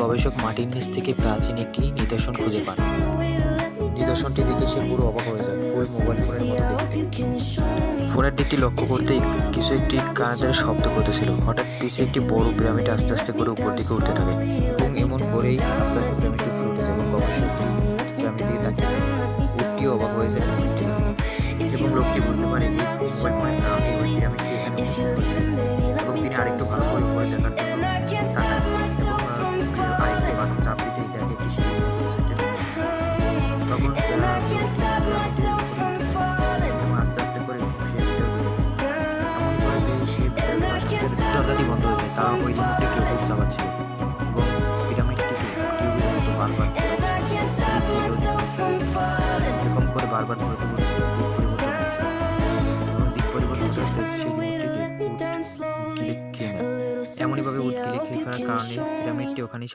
গবেষক মাটির নিচ থেকে প্রাচীন একটি নিদর্শন খুঁজে পান। নিদর্শনটি দেখে সে পুরো অবাক হয়ে যায়। পুরো মোবাইল ফোনের মতো দেখতে। ফোনের দিকটি লক্ষ্য করতে একটি কানের শব্দ করতেছিল। হঠাৎ পিছে একটি বড় পিরামিড আস্তে আস্তে করে উপর দিকে উঠতে থাকে এবং এমন করেই আস্তে আস্তে পিরামিডটি ফুলে উঠেছে এবং গবেষকটি পিরামিড দিকে তাকিয়ে থাকে। উটটিও অবাক হয়ে যায় এবং লোকটি বুঝতে পারে এই মোবাইল ফোনের কারণে ওই পিরামিডটি এখানে উপস্থিত হয়েছে এবং তিনি আরেকটু ভালো করে উপরে দেখার জন্য তাকায় এবং আরেকটু ভালো চাপ দিতেই দেখে একটি সিঁড়ির মতো কিছু একটা নেমে এসেছে। তখন এবং আস্তে আস্তে করে সে ভিতরে ঢুকে যায়। এমন করে যে সে দরজাটি বন্ধ হয়ে যায়, কারণ ওই মুহূর্তে কেউ হুক চালাচ্ছিল এবং পিরামিডটিকে টিউবের মতো বারবার এরকম করে বারবার ঘুরতে ঘুরতে দিক পরিবর্তন হয়েছে এবং দিক পরিবর্তন করতে সেই মুহূর্তটিকে উট গিলে খেয়ে নেয়। এমনইভাবে উট গিলে খেয়ে ফেলার কারণে পিরামিডটি ওখানেই